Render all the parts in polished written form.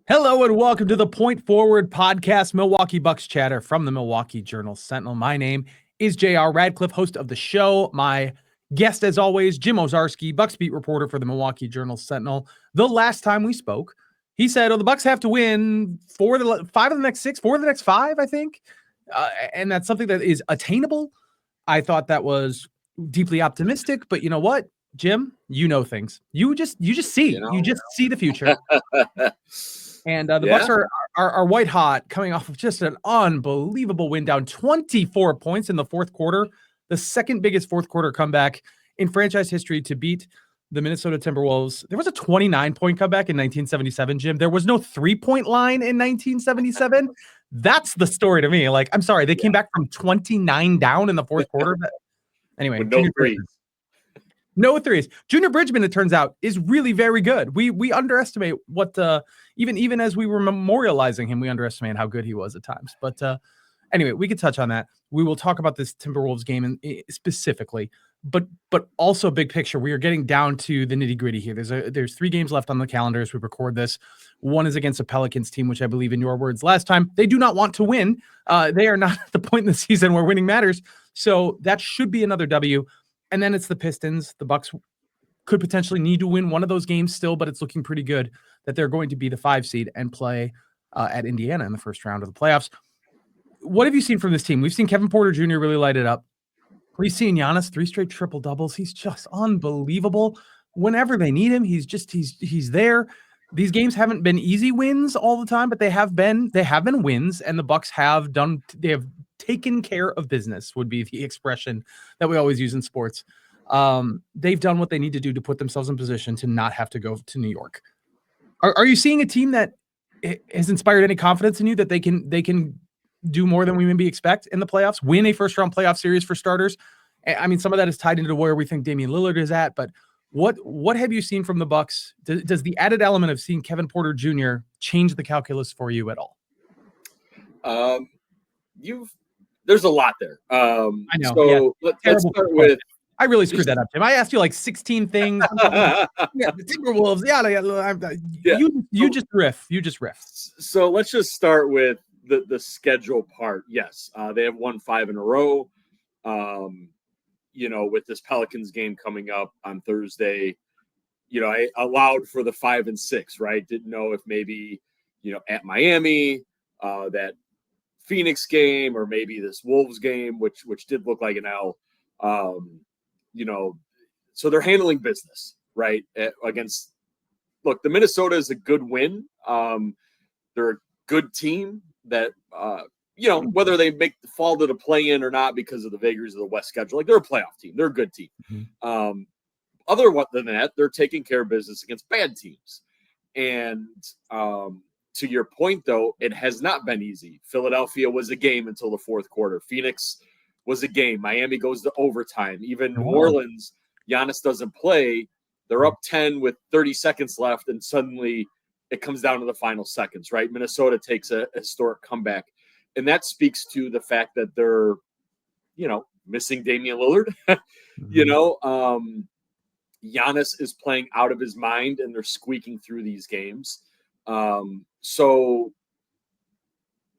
Hello and welcome to the Point Forward Podcast, Milwaukee Bucks chatter from the Milwaukee Journal Sentinel. My name is JR Radcliffe, host of the show. My guest, as always, Jim Owczarski, Bucks beat reporter for the Milwaukee Journal Sentinel. The last time we spoke, he said, the Bucks have to win 4 of the next 5, I think. And that's something that is attainable. I thought that was deeply optimistic, but you know what, Jim? You know things. You just see. You just see the future. And the Bucks are white hot, coming off of just an unbelievable win, down 24 points in the fourth quarter, the second biggest fourth quarter comeback in franchise history to beat the Minnesota Timberwolves. There was a 29-point comeback in 1977, Jim. There was no 3-point line in 1977. That's the story to me. Like, I'm sorry, they came back from 29 down in the fourth quarter. But anyway, with no threes. No threes. Junior Bridgman, it turns out, is really very good. We underestimate what even as we were memorializing him, we underestimate how good he was at times. But anyway, we could touch on that. We will talk about this Timberwolves game specifically, but also big picture. We are getting down to the nitty gritty here. There's 3 games left on the calendar as we record this. One is against a Pelicans team, which I believe, in your words last time, they do not want to win. They are not at the point in the season where winning matters. So that should be another W. And then it's the Pistons. The Bucks could potentially need to win one of those games still, but it's looking pretty good that they're going to be the 5 seed and play at Indiana in the first round of the playoffs. What have you seen from this team? We've seen Kevin Porter Jr. really light it up. We've seen Giannis 3 straight triple doubles. He's just unbelievable. Whenever they need him, he's there. These games haven't been easy wins all the time, but they have been wins, and the Bucks have taken care of business, would be the expression that we always use in sports. They've done what they need to do to put themselves in position to not have to go to New York. Are you seeing a team that has inspired any confidence in you that they can do more than we maybe expect in the playoffs, win a first round playoff series for starters? I mean, some of that is tied into where we think Damian Lillard is at, but what have you seen from the Bucks? Does the added element of seeing Kevin Porter Jr. change the calculus for you at all? There's a lot there. I know. So let's start with. I really screwed that up, Tim. I asked you like 16 things. The Timberwolves. Yeah. You just riff. So let's just start with the schedule part. Yes, they have won 5 in a row. With this Pelicans game coming up on Thursday, I allowed for the 5 and 6. Right? Didn't know if maybe at Miami, that Phoenix game, or maybe this Wolves game, which did look like an L. So they're handling business, right? Against, look, the Minnesota is a good win. They're a good team that, whether they fall to the play-in or not because of the vagaries of the West schedule, like, they're a playoff team. They're a good team. Mm-hmm. Other than that, they're taking care of business against bad teams. And to your point, though, it has not been easy. Philadelphia was a game until the fourth quarter. Phoenix was a game. Miami goes to overtime. Even New Orleans, Giannis doesn't play. They're up 10 with 30 seconds left, and suddenly it comes down to the final seconds, right? Minnesota takes a historic comeback. And that speaks to the fact that they're, missing Damian Lillard. Mm-hmm. Giannis is playing out of his mind, and they're squeaking through these games. So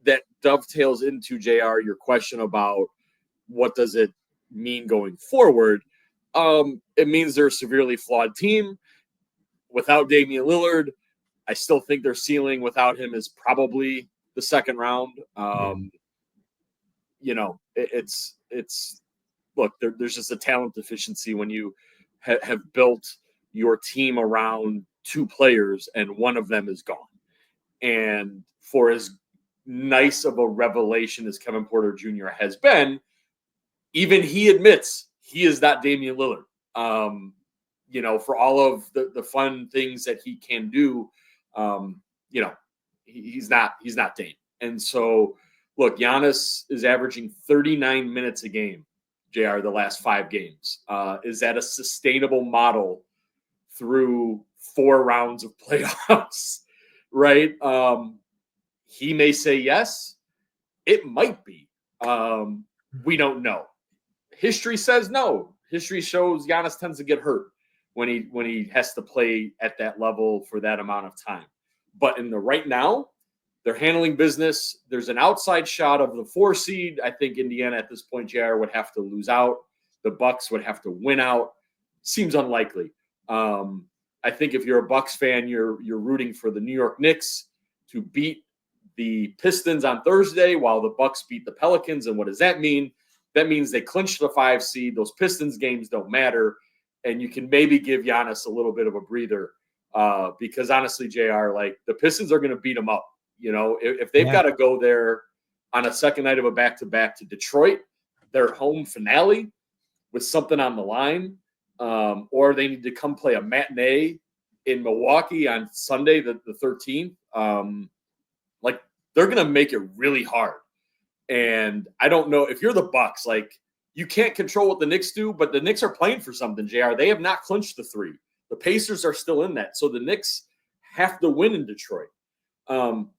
that dovetails into, JR, your question about what does it mean going forward. It means they're a severely flawed team. Without Damian Lillard, I still think their ceiling without him is probably the second round. It's look, there's just a talent deficiency when you have built your team around 2 players and one of them is gone. And for as nice of a revelation as Kevin Porter Jr. has been, even he admits he is not Damian Lillard. For all of the fun things that he can do, he's not Dame. And so, look, Giannis is averaging 39 minutes a game, JR, the last 5 games. Is that a sustainable model through 4 rounds of playoffs? Right? He may say yes. It might be. We don't know. History says no. History shows Giannis tends to get hurt when he has to play at that level for that amount of time. But in the right now, they're handling business. There's an outside shot of the 4 seed. I think Indiana at this point, JR, would have to lose out. The Bucks would have to win out. Seems unlikely. I think if you're a Bucks fan, you're rooting for the New York Knicks to beat the Pistons on Thursday while the Bucks beat the Pelicans. And what does that mean? That means they clinch the 5 seed. Those Pistons games don't matter. And you can maybe give Giannis a little bit of a breather because honestly, JR, like the Pistons are going to beat them up. You know, if they've got to go there on a second night of a back-to-back to Detroit, their home finale with something on the line, or they need to come play a matinee in Milwaukee on Sunday, the 13th, like they're going to make it really hard. And I don't know if you're the Bucks, like you can't control what the Knicks do, but the Knicks are playing for something, JR. They have not clinched the 3. The Pacers are still in that. So the Knicks have to win in Detroit. If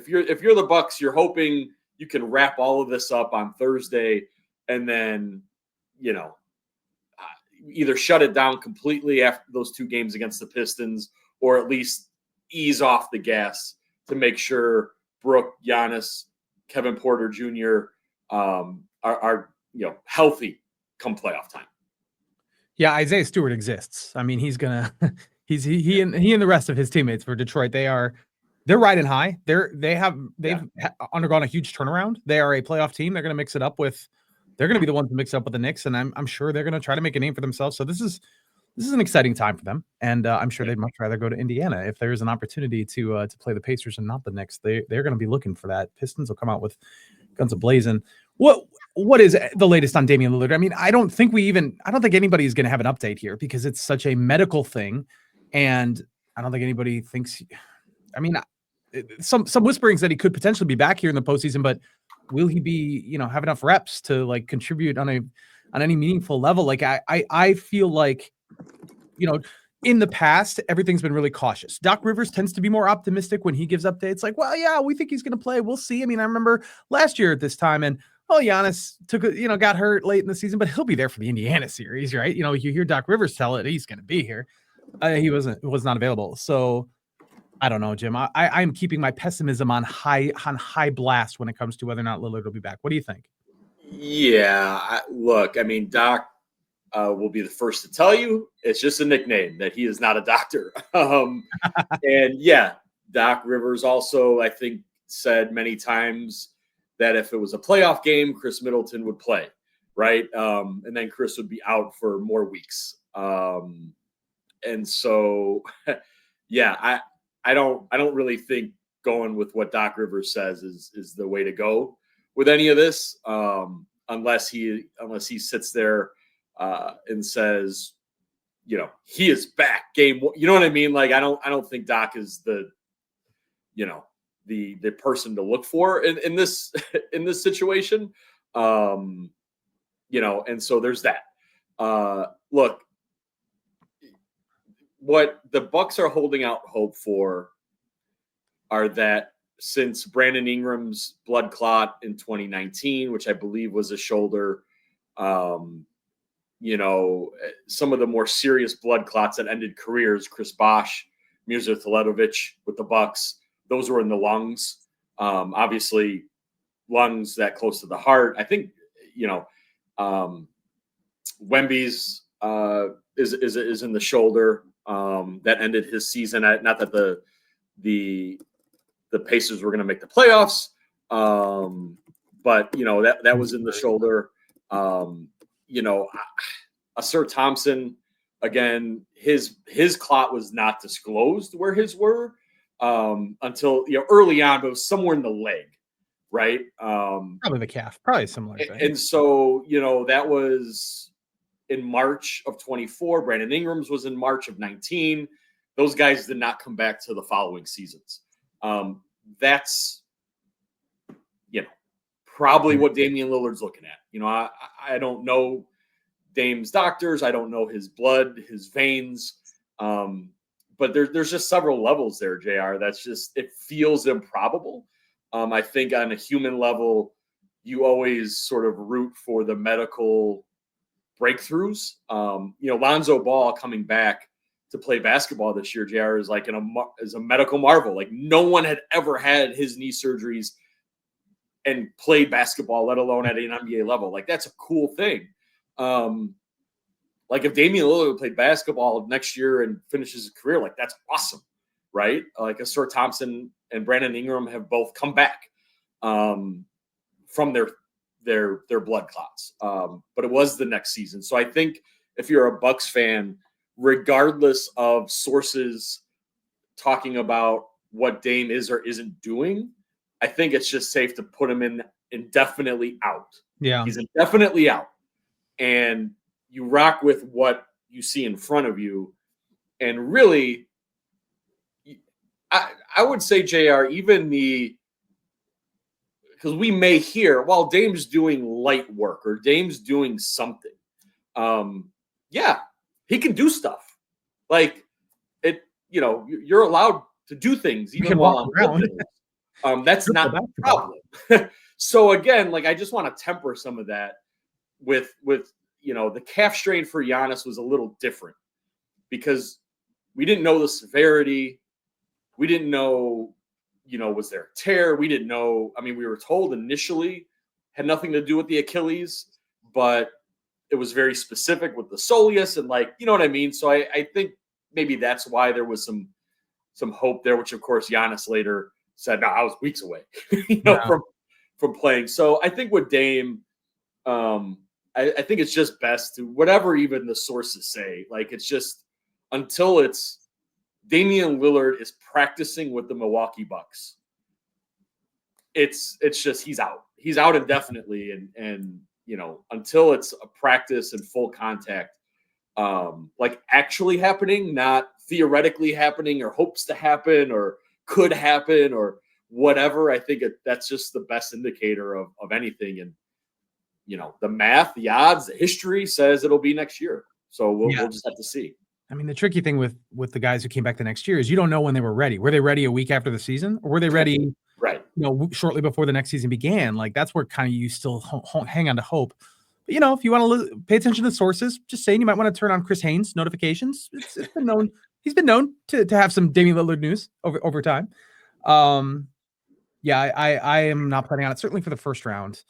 you're the Bucks, you're hoping you can wrap all of this up on Thursday and then, you know, either shut it down completely after those 2 games against the Pistons or at least ease off the gas to make sure Brooke, Giannis, Kevin Porter Jr. Are healthy come playoff time. Yeah, Isaiah Stewart exists. I mean, he's gonna he and the rest of his teammates for Detroit, they're riding high. They've undergone a huge turnaround. They are a playoff team. They're gonna mix it up with. They're gonna be the ones to mix it up with the Knicks, and I'm sure they're gonna try to make a name for themselves. So this is an exciting time for them, and I'm sure they'd much rather go to Indiana if there's an opportunity to play the Pacers and not the Knicks. They're gonna be looking for that. Pistons will come out with guns a-blazing. What is the latest on Damian Lillard? I mean, I don't think anybody is going to have an update here because it's such a medical thing. And I don't think anybody thinks, I mean, some whisperings that he could potentially be back here in the postseason, but will he be, have enough reps to like contribute on any meaningful level? Like I feel like, in the past, everything's been really cautious. Doc Rivers tends to be more optimistic when he gives updates like, well, yeah, we think he's going to play. We'll see. I mean, I remember last year at this time and, Giannis got hurt late in the season, but he'll be there for the Indiana series, right? You hear Doc Rivers tell it, he's going to be here. He was not available. So I don't know, Jim. I'm keeping my pessimism on high blast when it comes to whether or not Lillard will be back. What do you think? Yeah, look, I mean, Doc will be the first to tell you it's just a nickname, that he is not a doctor. And yeah, Doc Rivers also, I think, said many times that if it was a playoff game, Chris Middleton would play, right? And then Chris would be out for more weeks. And so, yeah, I don't really think going with what Doc Rivers says is the way to go with any of this, unless he sits there and says, he is back game. You know what I mean? Like I don't think Doc is the person to look for in this situation. And so there's that. Look, what the Bucks are holding out hope for are that since Brandon Ingram's blood clot in 2019, which I believe was a shoulder, some of the more serious blood clots that ended careers, Chris Bosh, Mirza Teletovic with the Bucks, those were in the lungs. Obviously, lungs that close to the heart. I think, Wemby's is in the shoulder. That ended his season. Not that the Pacers were going to make the playoffs, but that was in the shoulder. Asir Thompson, again, his clot was not disclosed where his were until early on, but it was somewhere in the leg, right? Probably the calf, probably similar thing. And so that was in March of 24. Brandon Ingram's was in March of 19. Those guys did not come back to the following seasons. That's probably what Damian Lillard's looking at. I don't know Dame's doctors. I don't know his blood, his veins. But there's just several levels there, JR. That's just, it feels improbable. I think on a human level, you always sort of root for the medical breakthroughs. Lonzo Ball coming back to play basketball this year. JR is like is a medical marvel. Like no one had ever had his knee surgeries and played basketball, let alone at an NBA level. Like that's a cool thing. Like if Damian Lillard played basketball next year and finishes his career, like that's awesome, right? Like Asur Thompson and Brandon Ingram have both come back from their blood clots. But it was the next season. So I think if you're a Bucks fan, regardless of sources talking about what Dame is or isn't doing, I think it's just safe to put him in indefinitely out. Yeah. He's indefinitely out. And you rock with what you see in front of you. And really, I would say, JR, even because we may hear, well, Dame's doing light work or Dame's doing something. Yeah, he can do stuff. Like it, you're allowed to do things even while on around. That's not the problem. So again, like I just want to temper some of that with the calf strain for Giannis was a little different because we didn't know the severity. We didn't know, was there a tear? We didn't know. I mean, we were told initially had nothing to do with the Achilles, but it was very specific with the soleus and like, you know what I mean? So I think maybe that's why there was some hope there, which of course Giannis later said, no, I was weeks away, from playing. So I think with Dame, I think it's just best to whatever even the sources say, like it's just until it's Damian Lillard is practicing with the Milwaukee Bucks. It's just he's out indefinitely, and until it's a practice and full contact, like actually happening, not theoretically happening or hopes to happen or could happen or whatever. I think that's just the best indicator of anything. And the math, the odds, the history says it'll be next year. So we'll just have to see. I mean, the tricky thing with the guys who came back the next year is you don't know when they were ready. Were they ready a week after the season, or were they ready, right? Shortly before the next season began? Like that's where kind of you still hang on to hope. But if you want to pay attention to sources, just saying you might want to turn on Chris Haynes notifications. It's been known. He's been known to have some Damian Lillard news over time. Yeah, I am not planning on it. Certainly for the first round.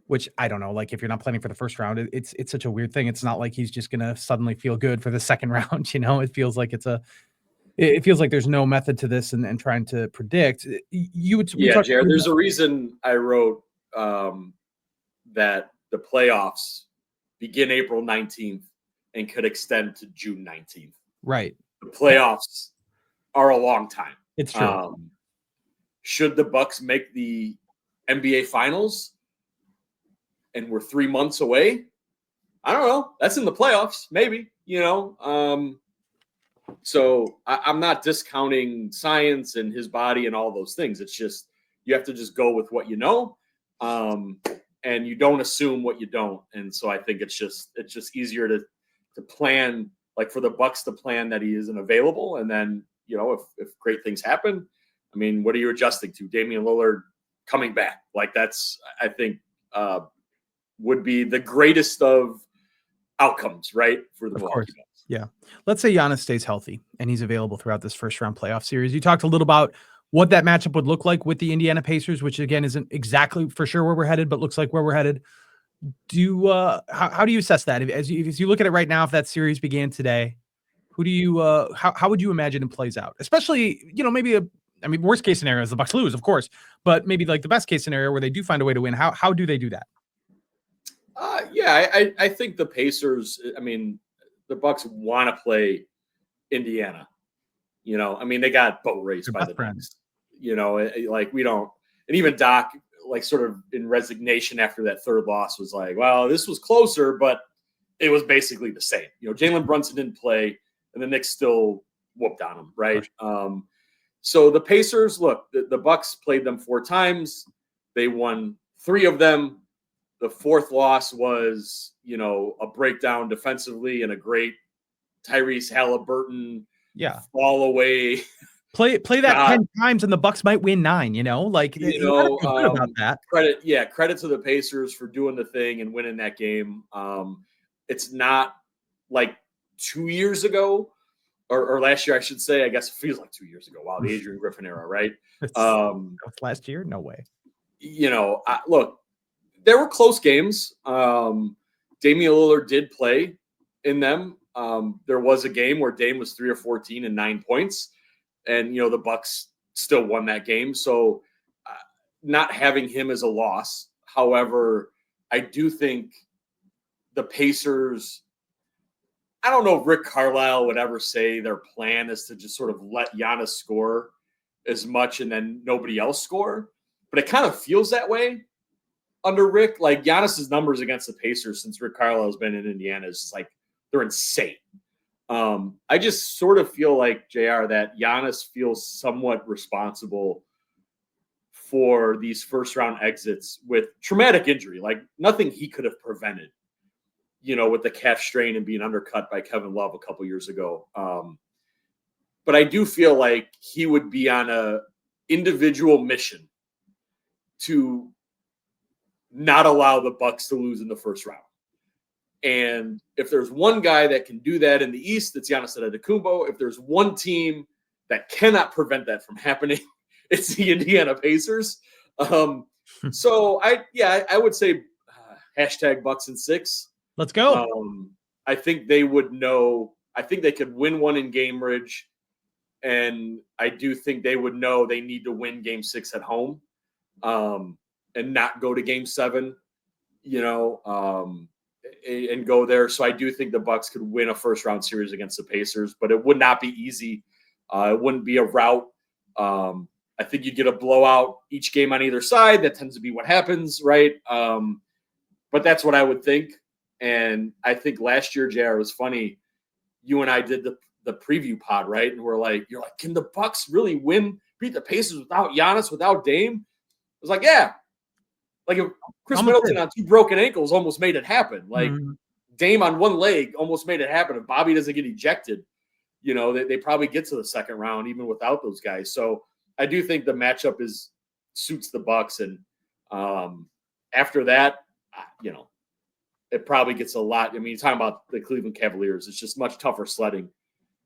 Which I don't know, like if you're not planning for the first round, it's such a weird thing. It's not like he's just going to suddenly feel good for the second round. It feels like it feels like there's no method to this and trying to predict. Jared, there's a reason I wrote that the playoffs begin April 19th and could extend to June 19th. Right. The playoffs are a long time. It's true. Should the Bucks make the NBA finals? And we're 3 months away. I don't know. That's in the playoffs, maybe, So I'm not discounting science and his body and all those things. It's just, you have to just go with what you know. And you don't assume what you don't. And so I think it's just easier to plan, like for the Bucks to plan that he isn't available. And then, if great things happen, I mean, what are you adjusting to? Damian Lillard coming back. Like that's, I think, would be the greatest of outcomes, right? For the Milwaukee Bucks. Yeah. Let's say Giannis stays healthy and he's available throughout this first round playoff series. You talked a little about what that matchup would look like with the Indiana Pacers, which again isn't exactly for sure where we're headed, but looks like where we're headed. How do you assess that? As you look at it right now, if that series began today, who do you how would you imagine it plays out? Especially, maybe worst case scenario is the Bucks lose, of course, but maybe like the best case scenario where they do find a way to win. How do they do that? I think the Pacers, the Bucks want to play Indiana. They got boat raced by the Bucks. Like we don't, and even Doc, like sort of in resignation after that third loss was like, well, this was closer, but it was basically the same. Jalen Brunson didn't play and the Knicks still whooped on him. Right. So the Pacers, look, the Bucks played them 4 times. They won 3 of them. The 4th loss was, a breakdown defensively and a great Tyrese Halliburton fall away. Play that 10 times and the Bucks might win 9, like about that. Credit to the Pacers for doing the thing and winning that game. It's not like 2 years ago or last year, I should say. I guess it feels like 2 years ago. Wow, the Adrian Griffin era, right? Last year? No way. Look, there were close games. Damian Lillard did play in them. There was a game where Dame was 3 or 14 and 9 points, and the Bucks still won that game. So not having him is a loss. However, I do think the Pacers, I don't know if Rick Carlisle would ever say their plan is to just sort of let Giannis score as much and then nobody else score, but it kind of feels that way under Rick. Like Giannis's numbers against the Pacers since Rick Carlisle has been in Indiana is just like they're insane. I just sort of feel like, JR, that Giannis feels somewhat responsible for these first-round exits with traumatic injury, like nothing he could have prevented, with the calf strain and being undercut by Kevin Love a couple years ago. But I do feel like he would be on a individual mission to not allow the Bucks to lose in the first round. And if there's one guy that can do that in the East, it's Giannis Antetokounmpo. If there's one team that cannot prevent that from happening, it's the Indiana Pacers. So I would say hashtag Bucks in 6. Let's go. I think they would know. I think they could win one in Gainbridge, and I do think they would know they need to win Game 6 at home, and not go to Game 7. And go there. So I do think the Bucks could win a first round series against the Pacers, but it would not be easy. It wouldn't be a rout. I think you'd get a blowout each game on either side. That tends to be what happens, right? But that's what I would think. And I think last year, JR, was funny. You and I did the preview pod, right? And you're like, can the Bucks really beat the Pacers without Giannis, without Dame? I was like, yeah. Like if Chris Middleton on 2 broken ankles almost made it happen. Like Dame on 1 leg almost made it happen. If Bobby doesn't get ejected, they probably get to the second round even without those guys. So I do think the matchup suits the Bucks. And after that, it probably gets a lot. I mean, you're talking about the Cleveland Cavaliers. It's just much tougher sledding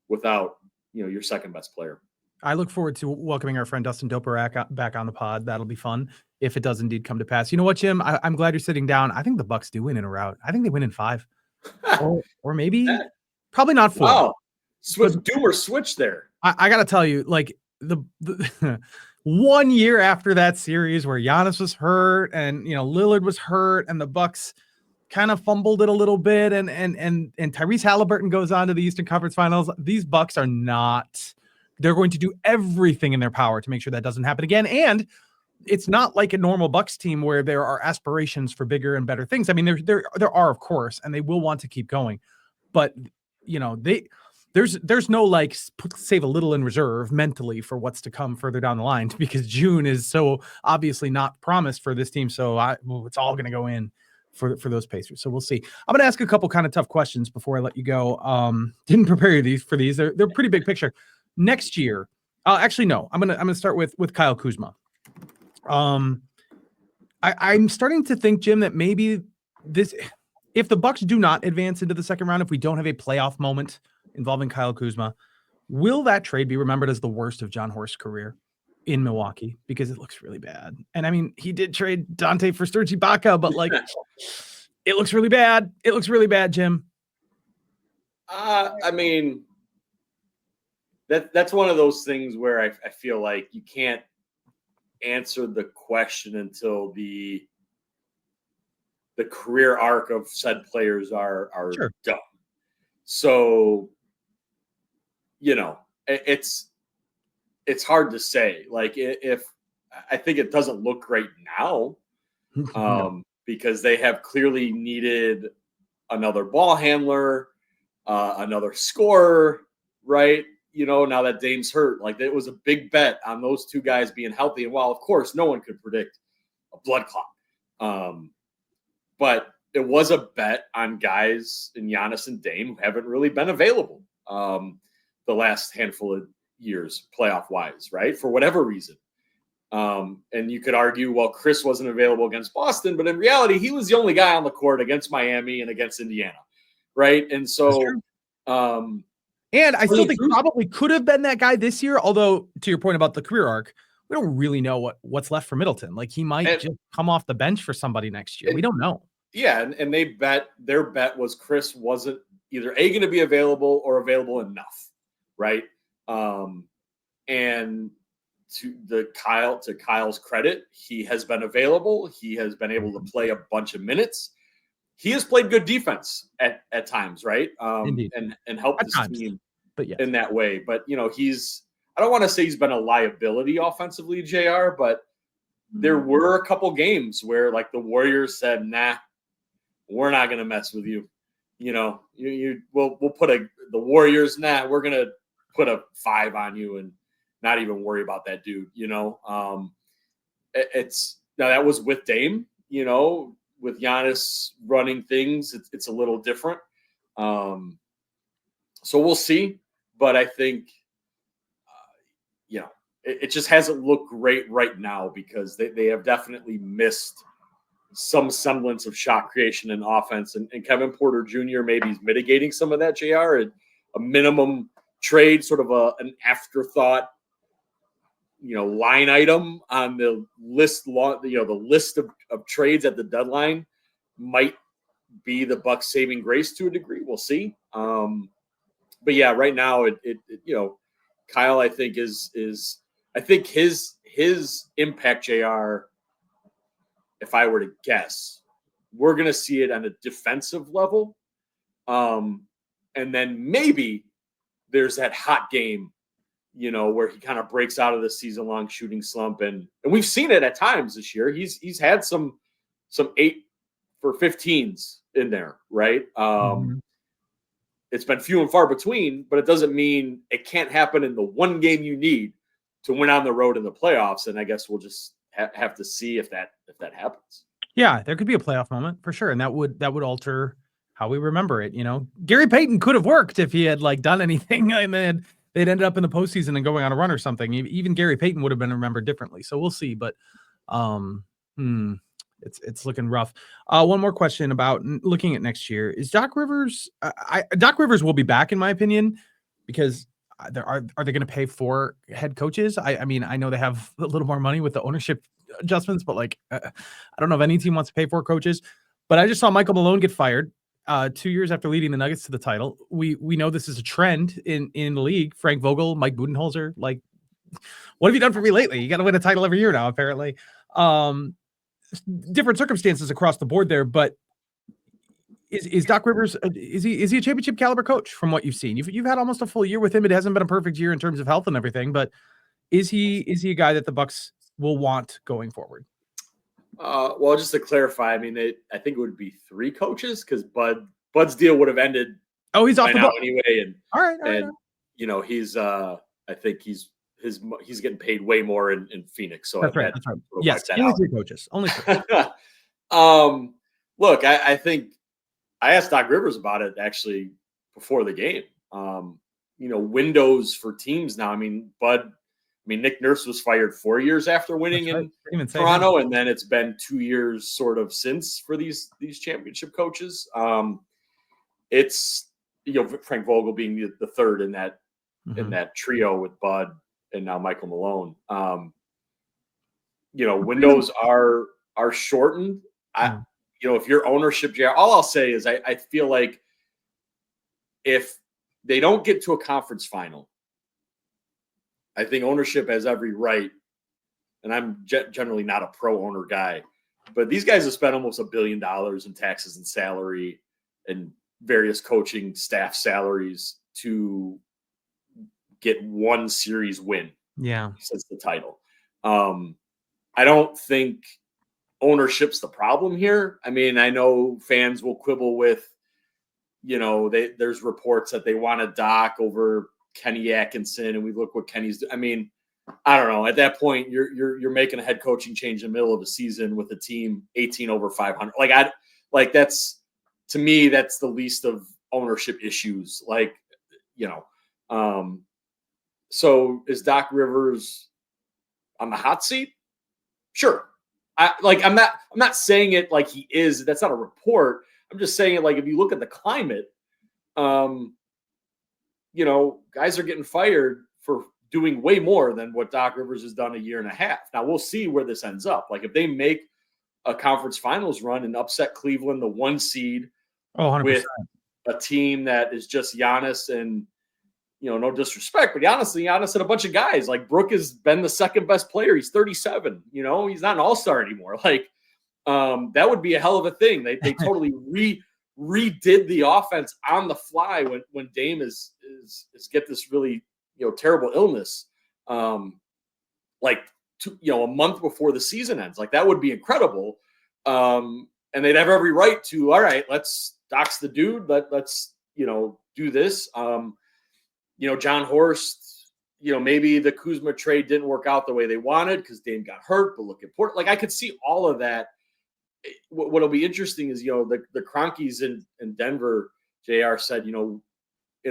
without, your second best player. I look forward to welcoming our friend Dustin Doperak back on the pod. That'll be fun if it does indeed come to pass. You know what, Jim? I'm glad you're sitting down. I think the Bucks do win in a rout. I think they win in 5, or maybe probably not 4. Wow, Doomer switch there. I got to tell you, like the 1 year after that series where Giannis was hurt and Lillard was hurt and the Bucks kind of fumbled it a little bit, and Tyrese Halliburton goes on to the Eastern Conference Finals. These Bucks are not. They're going to do everything in their power to make sure that doesn't happen again. And it's not like a normal Bucks team where there are aspirations for bigger and better things. I mean, there are, of course, and they will want to keep going. But, there's no like save a little in reserve mentally for what's to come further down the line, because June is so obviously not promised for this team. So it's all going to go in for those Pacers. So we'll see. I'm going to ask a couple kind of tough questions before I let you go. Didn't prepare you for these. They're pretty big picture. Next year, actually, no. I'm gonna start with Kyle Kuzma. I'm starting to think, Jim, that maybe if the Bucks do not advance into the second round, if we don't have a playoff moment involving Kyle Kuzma, will that trade be remembered as the worst of Jon Horst's career in Milwaukee? Because it looks really bad. And I mean, he did trade Dante for Serge Ibaka, but like, it looks really bad. It looks really bad, Jim. I mean. That's one of those things where I feel like you can't answer the question until the career arc of said players are sure. done. So, it's hard to say. Like if I think it doesn't look great now, because they have clearly needed another ball handler, another scorer, right? Now that Dame's hurt, like it was a big bet on those 2 guys being healthy. And while, of course, no one could predict a blood clot, but it was a bet on guys in Giannis and Dame who haven't really been available the last handful of years, playoff wise, right? For whatever reason. And you could argue, well, Chris wasn't available against Boston, but in reality, he was the only guy on the court against Miami and against Indiana, right? And so, And I still think probably could have been that guy this year. Although, to your point about the career arc, we don't really know what's left for Middleton. Like, he might just come off the bench for somebody next year. We don't know. Yeah, and their bet was Chris wasn't either going to be available or available enough, right? And to Kyle's credit, he has been available. He has been able to play a bunch of minutes. He has played good defense at times, right? Indeed. And helped his team but yes. in that way. But I don't want to say he's been a liability offensively, JR, but there were a couple games where like the Warriors said, nah, we're not going to mess with you. We'll put the Warriors, we're going to put a 5 on you and not even worry about that dude. It's now that was with Dame, with Giannis running things, it's a little different. So we'll see, but I think, it just hasn't looked great right now because they have definitely missed some semblance of shot creation and offense. And Kevin Porter Jr. maybe is mitigating some of that, JR, a minimum trade, sort of an afterthought, line item on the list, the list of trades at the deadline might be the Bucks saving grace to a degree. We'll see. But yeah, right now Kyle, I think I think his impact, JR, if I were to guess, we're going to see it on a defensive level. And then maybe there's that hot game, where he kind of breaks out of the season-long shooting slump. And we've seen it at times this year. He's had some 8 for 15s in there, right? It's been few and far between, but it doesn't mean it can't happen in the one game you need to win on the road in the playoffs. And I guess we'll just have to see if that happens. Yeah, there could be a playoff moment for sure. And that would alter how we remember it. Gary Payton could have worked if he had like done anything and then they'd ended up in the postseason and going on a run or something. Even Gary Payton would have been remembered differently. So we'll see. But it's looking rough. One more question about looking at next year is Doc Rivers. Doc Rivers will be back, in my opinion, because are they going to pay 4 head coaches? I mean, I know they have a little more money with the ownership adjustments, but like, I don't know if any team wants to pay 4 coaches. But I just saw Michael Malone get fired 2 years after leading the Nuggets to the title. We know this is a trend in the league. Frank Vogel, Mike Budenholzer, like, what have you done for me lately? You got to win a title every year now, apparently. Different circumstances across the board there, but is Doc Rivers is he a championship caliber coach from what you've seen? You've had almost a full year with him. It hasn't been a perfect year in terms of health and everything, but is he a guy that the Bucks will want going forward? Well, just to clarify, I mean, I think it would be 3 coaches because Bud's deal would have ended. Oh, he's off the boat anyway, and all right. He's I think he's getting paid way more in Phoenix. So that's right. Yes, only 3 coaches. Only 3. Look, I think I asked Doc Rivers about it actually before the game. Windows for teams now. I mean, Nick Nurse was fired 4 years after winning in Toronto, and then it's been 2 years sort of since for these championship coaches. It's Frank Vogel being the third in that in that trio with Bud and now Michael Malone. Windows are shortened. If your ownership, JR, all I'll say is I feel like if they don't get to a conference final, I think ownership has every right, and I'm generally not a pro-owner guy, but these guys have spent almost $1 billion in taxes and salary and various coaching staff salaries to get one series win. Yeah, since the title. I don't think ownership's the problem here. I mean, I know fans will quibble with, there's reports that they want a Doc over Kenny Atkinson, and we look what Kenny's doing. I mean, I don't know. At that point, you're making a head coaching change in the middle of the season with a team 18 over 500. That's, to me, that's the least of ownership issues. So is Doc Rivers on the hot seat? Sure. I'm not saying it like he is. That's not a report. I'm just saying it like if you look at the climate, guys are getting fired for doing way more than what Doc Rivers has done a year and a half. Now we'll see where this ends up. Like if they make a conference finals run and upset Cleveland, the 1 seed, 100%. with a team that is just Giannis and, no disrespect, but Giannis and a bunch of guys. Like Brook has been the second best player. He's 37. He's not an all-star anymore. Like that would be a hell of a thing. They totally redid the offense on the fly when Dame is get this really terrible illness, like a month before the season ends. Like that would be incredible, and they'd have every right to. All right, let's dox the dude. Let's do this. Jon Horst. Maybe the Kuzma trade didn't work out the way they wanted because Dame got hurt. But look at Port. Like I could see all of that. What'll be interesting is the Cronkies in Denver. JR said in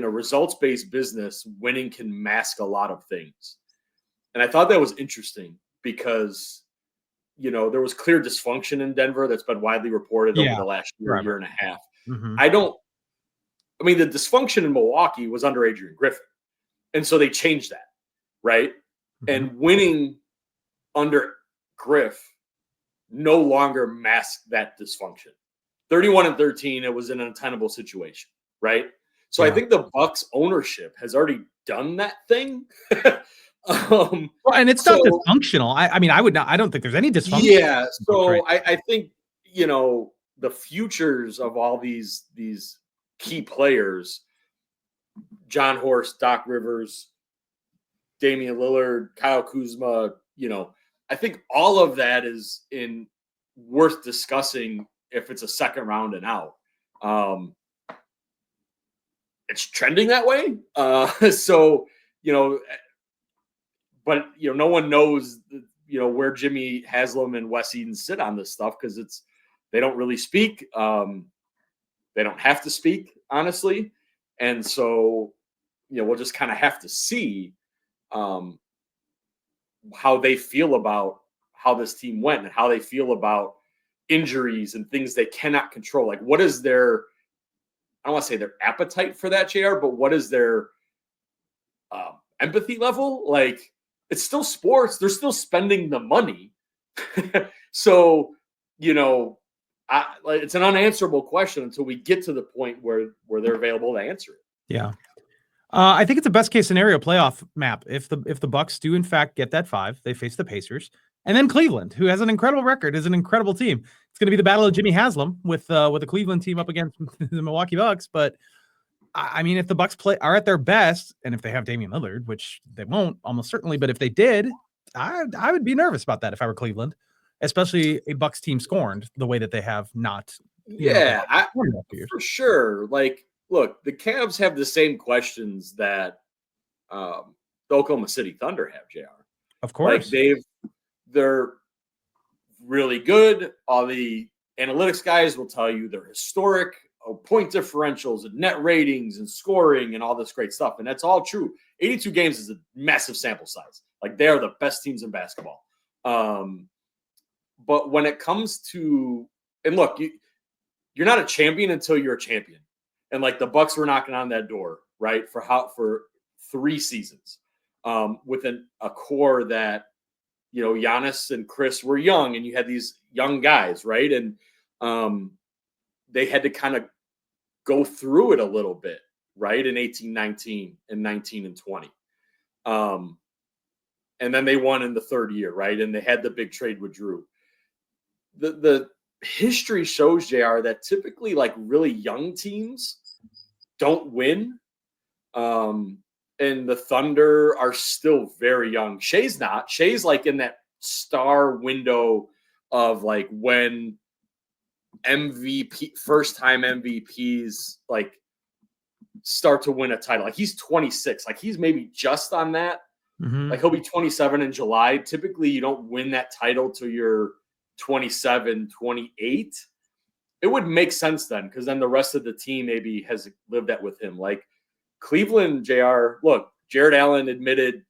a results-based business, winning can mask a lot of things. And I thought that was interesting because, there was clear dysfunction in Denver that's been widely reported over the last year and a half. Mm-hmm. The dysfunction in Milwaukee was under Adrian Griffin. And so they changed that, right? Mm-hmm. And winning under Griff no longer masked that dysfunction. 31-13, it was an untenable situation, right? So I think the Bucks ownership has already done that thing. And it's not dysfunctional. I don't think there's any dysfunction. Yeah. So I think, the futures of all these key players, Jon Horst, Doc Rivers, Damian Lillard, Kyle Kuzma, I think all of that is worth discussing if it's a second round and out. It's trending that way. But no one knows, where Jimmy Haslam and Wes Eden sit on this stuff because they don't really speak. They don't have to speak, honestly. And so, we'll just kind of have to see how they feel about how this team went and how they feel about injuries and things they cannot control. Like what is their, I don't want to say their appetite for that, JR, but what is their empathy level? Like it's still sports. They're still spending the money. So, it's an unanswerable question until we get to the point where they're available to answer it. Yeah. I think it's a best case scenario playoff map. If the Bucks do in fact get that 5, they face the Pacers and then Cleveland, who has an incredible record, is an incredible team. It's going to be the battle of Jimmy Haslam with the Cleveland team up against the Milwaukee Bucks. But if the Bucks are at their best, and if they have Damian Lillard, which they won't almost certainly, but if they did, I would be nervous about that if I were Cleveland, especially a Bucks team scorned the way that they have not. For sure. Like, look, the Cavs have the same questions that the Oklahoma City Thunder have, JR. Of course. Like they're really good. All the analytics guys will tell you they're historic point differentials and net ratings and scoring and all this great stuff. And that's all true. 82 games is a massive sample size. Like they are the best teams in basketball. But when it comes to, and look, you're not a champion until you're a champion. And like the Bucks were knocking on that door, right? For 3 seasons with a core that, Giannis and Chris were young and you had these young guys, right? And they had to kind of go through it a little bit, right? In 18-19 and 19 and 20. And then they won in the 3rd year, right? And they had the big trade with Drew. The history shows, JR, that typically like really young teams don't win. And the Thunder are still very young. Shea's not. Shea's like in that star window of like when first-time MVPs like start to win a title. Like he's 26. Like he's maybe just on that. Mm-hmm. Like he'll be 27 in July. Typically, you don't win that title till you're 27, 28. It would make sense then because then the rest of the team maybe has lived that with him. Like Cleveland, JR, look, Jared Allen admitted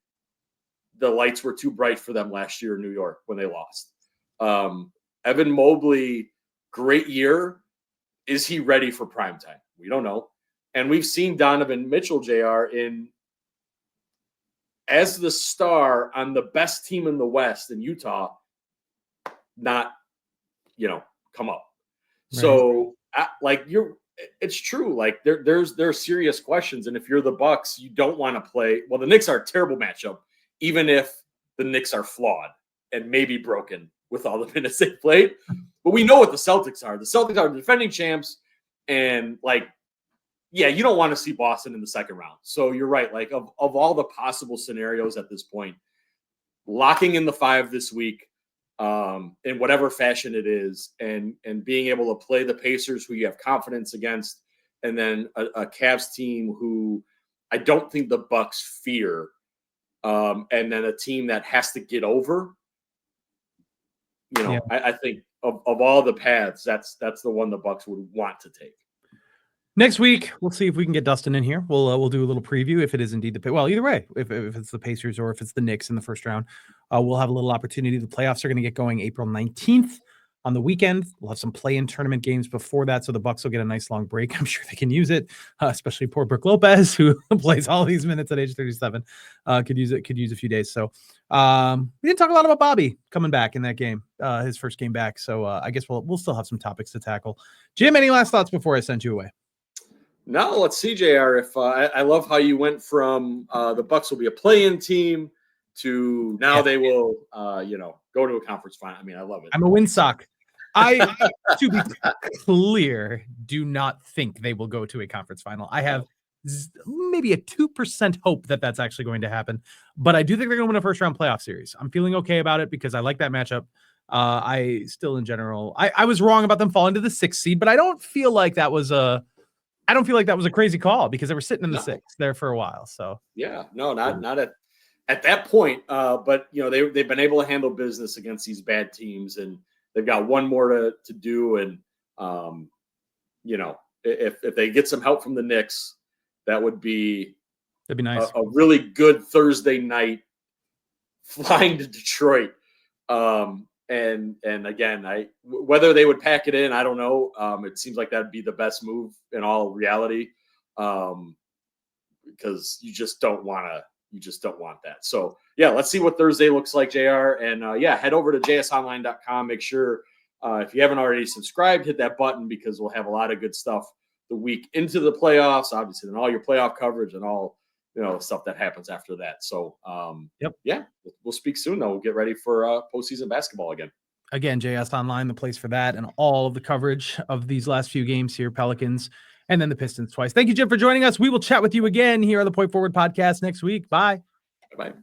the lights were too bright for them last year in New York when they lost. Evan Mobley, great year. Is he ready for prime time? We don't know. And we've seen Donovan Mitchell, JR, as the star on the best team in the West in Utah, not, come up. Right. So it's true. Like there are serious questions. And if you're the Bucks, you don't want to play. Well, the Knicks are a terrible matchup, even if the Knicks are flawed and maybe broken with all the minutes they played. But we know what the Celtics are. The Celtics are the defending champs. And you don't want to see Boston in the second round. So you're right. Like of all the possible scenarios at this point, locking in the 5 this week, in whatever fashion it is, and being able to play the Pacers, who you have confidence against, and then a Cavs team who I don't think the Bucks fear, and then a team that has to get over. I think of all the paths, that's the one the Bucks would want to take. Next week, we'll see if we can get Dustin in here. We'll do a little preview if it is indeed either way, if it's the Pacers or if it's the Knicks in the first round, we'll have a little opportunity. The playoffs are going to get going April 19th on the weekend. We'll have some play-in tournament games before that, so the Bucks will get a nice long break. I'm sure they can use it, especially poor Brook Lopez, who plays all these minutes at age 37. Could use a few days. So we didn't talk a lot about Bobby coming back in that game, his first game back. So I guess we'll still have some topics to tackle. Jim, any last thoughts before I send you away? No, let's see, JR. If I love how you went from the Bucks will be a play-in team to now they will, go to a conference final. I mean, I love it. I'm a windsock. I, to be clear, do not think they will go to a conference final. I have maybe a 2% hope that that's actually going to happen, but I do think they're going to win a first-round playoff series. I'm feeling okay about it because I like that matchup. I still, in general, I was wrong about them falling to the 6th seed, but I don't feel like that was a crazy call because they were sitting in the 6th there for a while. So not at that point. But they've been able to handle business against these bad teams, and they've got one more to do. And if they get some help from the Knicks, that'd be nice. A really good Thursday night flying to Detroit. And again, whether they would pack it in, I don't know. It seems like that'd be the best move in all reality, because you just don't want that. So let's see what Thursday looks like, JR. And head over to jsonline.com. Make sure if you haven't already subscribed, hit that button because we'll have a lot of good stuff the week into the playoffs, obviously, and all your playoff coverage and all stuff that happens after that. So, we'll speak soon, though. We'll get ready for postseason basketball again. Again, JS Online, the place for that and all of the coverage of these last few games here, Pelicans, and then the Pistons twice. Thank you, Jim, for joining us. We will chat with you again here on the Point Forward podcast next week. Bye. Bye-bye.